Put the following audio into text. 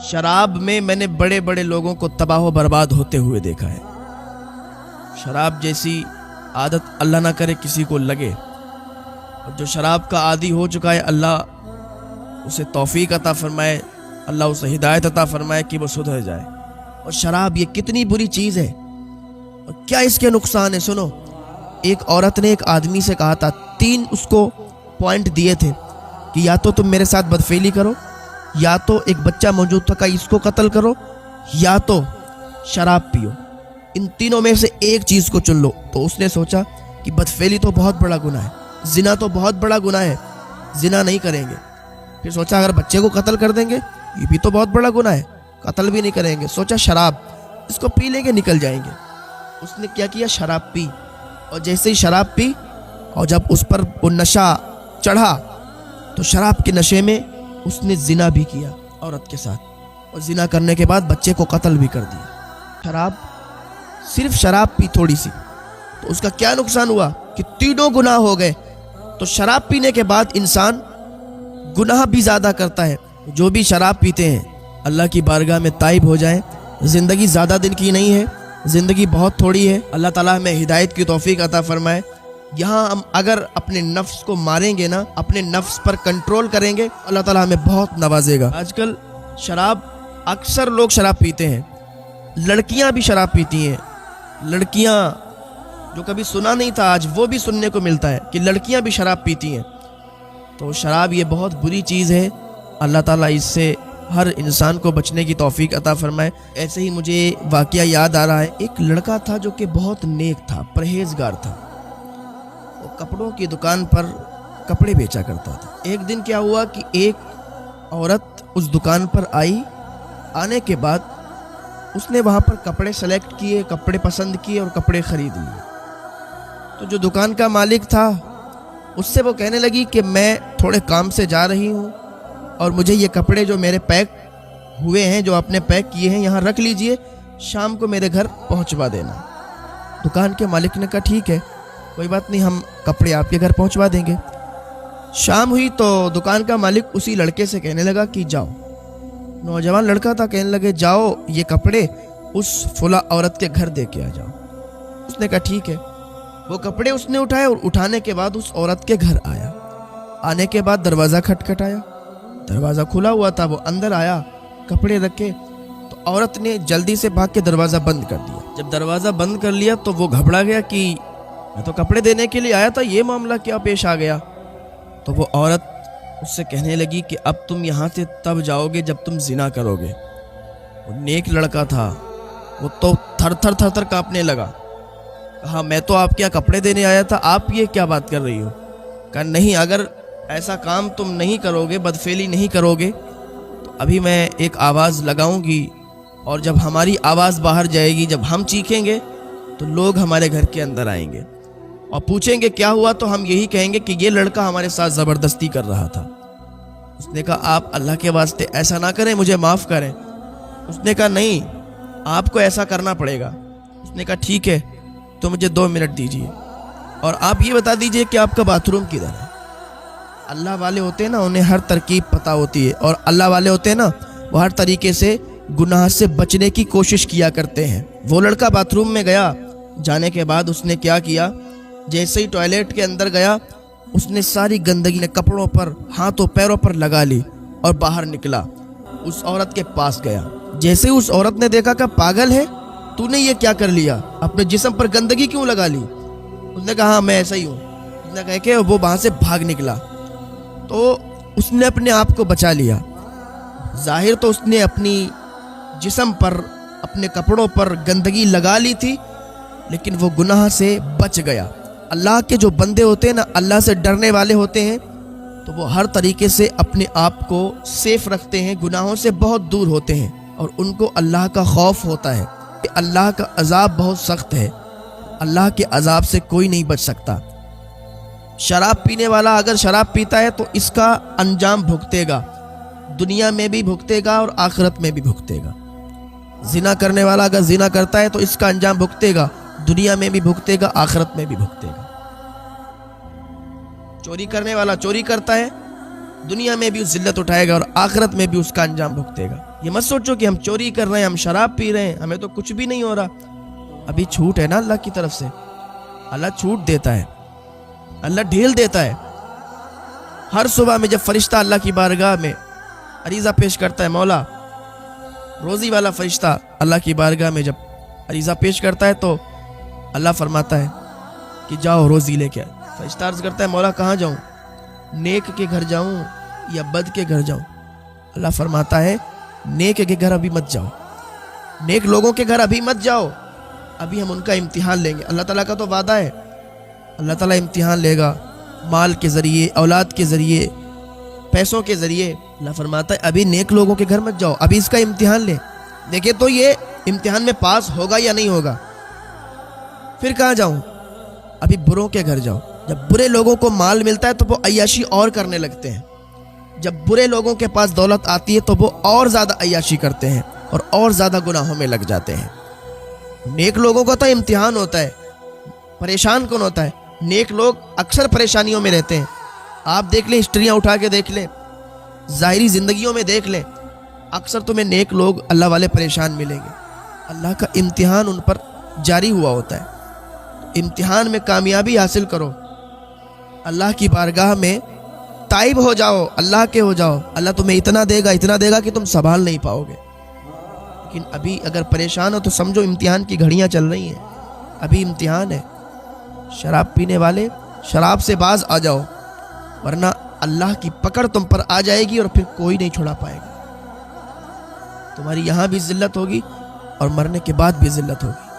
شراب میں میں نے بڑے بڑے لوگوں کو تباہ و برباد ہوتے ہوئے دیکھا ہے۔ شراب جیسی عادت اللہ نہ کرے کسی کو لگے، اور جو شراب کا عادی ہو چکا ہے اللہ اسے توفیق عطا فرمائے، اللہ اسے ہدایت عطا فرمائے کہ وہ سدھر جائے۔ اور شراب یہ کتنی بری چیز ہے اور کیا اس کے نقصان ہے۔ سنو، ایک عورت نے ایک آدمی سے کہا تھا، 3 اس کو پوائنٹ دیے تھے کہ یا تو تم میرے ساتھ بدفعلی کرو، یا تو ایک بچہ موجود تھا کہ اس کو قتل کرو، یا تو شراب پیو، ان تینوں میں سے ایک چیز کو چن لو۔ تو اس نے سوچا کہ بدفعلی تو بہت بڑا گناہ ہے، زنا تو بہت بڑا گناہ ہے، زنا نہیں کریں گے۔ پھر سوچا اگر بچے کو قتل کر دیں گے یہ بھی تو بہت بڑا گناہ ہے، قتل بھی نہیں کریں گے۔ سوچا شراب، اس کو پی لیں گے نکل جائیں گے۔ اس نے کیا کیا، شراب پی، اور جیسے ہی شراب پی اور جب اس پر وہ نشہ چڑھا تو شراب کے نشے میں اس نے زنا بھی کیا عورت کے ساتھ، اور زنا کرنے کے بعد بچے کو قتل بھی کر دیا۔ شراب، صرف شراب پی تھوڑی سی، تو اس کا کیا نقصان ہوا کہ تینوں گناہ ہو گئے۔ تو شراب پینے کے بعد انسان گناہ بھی زیادہ کرتا ہے۔ جو بھی شراب پیتے ہیں اللہ کی بارگاہ میں تائب ہو جائیں، زندگی زیادہ دن کی نہیں ہے، زندگی بہت تھوڑی ہے۔ اللہ تعالیٰ ہمیں ہدایت کی توفیق عطا فرمائے۔ یہاں ہم اگر اپنے نفس کو ماریں گے نا، اپنے نفس پر کنٹرول کریں گے، اللہ تعالیٰ ہمیں بہت نوازے گا۔ آج کل شراب، اکثر لوگ شراب پیتے ہیں، لڑکیاں بھی شراب پیتی ہیں۔ لڑکیاں جو کبھی سنا نہیں تھا آج وہ بھی سننے کو ملتا ہے کہ لڑکیاں بھی شراب پیتی ہیں۔ تو شراب یہ بہت بری چیز ہے، اللہ تعالیٰ اس سے ہر انسان کو بچنے کی توفیق عطا فرمائے۔ ایسے ہی مجھے واقعہ یاد آ رہا ہے، ایک لڑکا تھا جو کہ بہت نیک تھا، پرہیزگار تھا، وہ کپڑوں کی دکان پر کپڑے بیچا کرتا تھا۔ ایک دن کیا ہوا کہ ایک عورت اس دکان پر آئی، آنے کے بعد اس نے وہاں پر کپڑے سلیکٹ کیے، کپڑے پسند کیے اور کپڑے خرید لیے۔ تو جو دکان کا مالک تھا اس سے وہ کہنے لگی کہ میں تھوڑے کام سے جا رہی ہوں اور مجھے یہ کپڑے جو میرے پیک ہوئے ہیں، جو آپ نے پیک کیے ہیں، یہاں رکھ لیجئے، شام کو میرے گھر پہنچوا دینا۔ دکان کے مالک نے کہا ٹھیک ہے، کوئی بات نہیں، ہم کپڑے آپ کے گھر پہنچوا دیں گے۔ شام ہوئی تو دکان کا مالک اسی لڑکے سے کہنے لگا کہ جاؤ، نوجوان لڑکا تھا، کہنے لگے جاؤ یہ کپڑے اس فلاں عورت کے گھر دے کے آ جاؤ۔ اس نے کہا ٹھیک ہے۔ وہ کپڑے اس نے اٹھائے اور اٹھانے کے بعد اس عورت کے گھر آیا۔ آنے کے بعد دروازہ کھٹکھٹایا، دروازہ کھلا ہوا تھا، وہ اندر آیا، کپڑے رکھے، تو عورت نے جلدی سے بھاگ کے دروازہ بند کر دیا۔ جب دروازہ بند کر لیا تو وہ گھبرا گیا کہ میں تو کپڑے دینے کے لیے آیا تھا، یہ معاملہ کیا پیش آ گیا۔ تو وہ عورت اس سے کہنے لگی کہ اب تم یہاں سے تب جاؤ گے جب تم زنا کرو گے۔ وہ نیک لڑکا تھا، وہ تو تھر تھر کانپنے لگا۔ کہا میں تو آپ کے یہاں کپڑے دینے آیا تھا، آپ یہ کیا بات کر رہی ہو؟ کہا نہیں، اگر ایسا کام تم نہیں کرو گے، بدفعلی نہیں کرو گے، تو ابھی میں ایک آواز لگاؤں گی، اور جب ہماری آواز باہر جائے گی، جب ہم چیخیں گے تو لوگ ہمارے گھر کے اندر آئیں گے اور پوچھیں گے کیا ہوا، تو ہم یہی کہیں گے کہ یہ لڑکا ہمارے ساتھ زبردستی کر رہا تھا۔ اس نے کہا آپ اللہ کے واسطے ایسا نہ کریں، مجھے معاف کریں۔ اس نے کہا نہیں، آپ کو ایسا کرنا پڑے گا۔ اس نے کہا ٹھیک ہے، تو مجھے 2 منٹ دیجیے اور آپ یہ بتا دیجئے کہ آپ کا باتھ روم کدھر ہے۔ اللہ والے ہوتے ہیں نا، انہیں ہر ترکیب پتہ ہوتی ہے، اور اللہ والے ہوتے ہیں نا، وہ ہر طریقے سے گناہ سے بچنے کی کوشش کیا کرتے ہیں۔ وہ لڑکا باتھ روم میں گیا، جانے کے بعد اس نے کیا کیا، جیسے ہی ٹوائلٹ کے اندر گیا اس نے ساری گندگی نے کپڑوں پر، ہاتھوں پیروں پر لگا لی اور باہر نکلا، اس عورت کے پاس گیا۔ جیسے اس عورت نے دیکھا کہ پاگل ہے تو نے یہ کیا کر لیا، اپنے جسم پر گندگی کیوں لگا لی؟ اس نے کہا ہاں میں ایسا ہی ہوں۔ اس نے کہا کہ وہ وہاں سے بھاگ نکلا، تو اس نے اپنے آپ کو بچا لیا۔ ظاہر تو اس نے اپنی جسم پر، اپنے کپڑوں پر گندگی لگا لی تھی، لیکن وہ گناہ سے بچ گیا۔ اللہ کے جو بندے ہوتے ہیں نا، اللہ سے ڈرنے والے ہوتے ہیں، تو وہ ہر طریقے سے اپنے آپ کو سیف رکھتے ہیں، گناہوں سے بہت دور ہوتے ہیں، اور ان کو اللہ کا خوف ہوتا ہے کہ اللہ کا عذاب بہت سخت ہے، اللہ کے عذاب سے کوئی نہیں بچ سکتا۔ شراب پینے والا اگر شراب پیتا ہے تو اس کا انجام بھگتے گا، دنیا میں بھی بھگتے گا اور آخرت میں بھی بھگتے گا۔ زنا کرنے والا اگر زنا کرتا ہے تو اس کا انجام بھگتے گا، دنیا میں بھی بھگتے گا، آخرت میں بھی بھگتے گا۔ چوری کرنے والا چوری کرتا ہے، دنیا میں بھی اس ذلت اٹھائے گا اور آخرت میں بھی اس کا انجام بھگتے گا۔ یہ مت سوچو کہ ہم چوری کر رہے ہیں، ہم شراب پی رہے ہیں، ہمیں تو کچھ بھی نہیں ہو رہا. ابھی چھوٹ ہے نا اللہ کی طرف سے. اللہ چھوٹ دیتا ہے، اللہ ڈھیل دیتا ہے. ہر صبح میں جب فرشتہ اللہ کی بارگاہ میں عریضہ پیش کرتا ہے، مولا روزی والا فرشتہ اللہ کی بارگاہ میں جب عریضہ پیش کرتا ہے تو اللہ فرماتا ہے کہ جاؤ روزی لے کے. فرشتہ عرض کرتا ہے مولا کہاں جاؤں، نیک کے گھر جاؤں یا بد کے گھر جاؤں؟ اللہ فرماتا ہے نیک کے گھر ابھی مت جاؤ، نیک لوگوں کے گھر ابھی مت جاؤ، ابھی ہم ان کا امتحان لیں گے. اللہ تعالیٰ کا تو وعدہ ہے، اللہ تعالیٰ امتحان لے گا مال کے ذریعے، اولاد کے ذریعے، پیسوں کے ذریعے. اللہ فرماتا ہے ابھی نیک لوگوں کے گھر مت جاؤ، ابھی اس کا امتحان لیں. دیکھیں تو یہ امتحان میں پاس ہوگا یا نہیں ہوگا. پھر کہاں جاؤں؟ ابھی بروں کے گھر جاؤ. جب برے لوگوں کو مال ملتا ہے تو وہ عیاشی اور کرنے لگتے ہیں. جب برے لوگوں کے پاس دولت آتی ہے تو وہ اور زیادہ عیاشی کرتے ہیں اور زیادہ گناہوں میں لگ جاتے ہیں. نیک لوگوں کا تو امتحان ہوتا ہے. پریشان کون ہوتا ہے؟ نیک لوگ اکثر پریشانیوں میں رہتے ہیں. آپ دیکھ لیں، ہسٹریاں اٹھا کے دیکھ لیں، ظاہری زندگیوں میں دیکھ لیں، اکثر تمہیں نیک لوگ اللہ والے پریشان ملیں گے. اللہ کا امتحان ان پر جاری ہوا ہوتا ہے. امتحان میں کامیابی حاصل کرو، اللہ کی بارگاہ میں تائب ہو جاؤ، اللہ کے ہو جاؤ. اللہ تمہیں اتنا دے گا کہ تم سنبھال نہیں پاؤ گے. لیکن ابھی اگر پریشان ہو تو سمجھو امتحان کی گھڑیاں چل رہی ہیں، ابھی امتحان ہے. شراب پینے والے شراب سے باز آ جاؤ، ورنہ اللہ کی پکڑ تم پر آ جائے گی اور پھر کوئی نہیں چھڑا پائے گا. تمہاری یہاں بھی ذلت ہوگی اور مرنے کے بعد بھی ذلت ہوگی.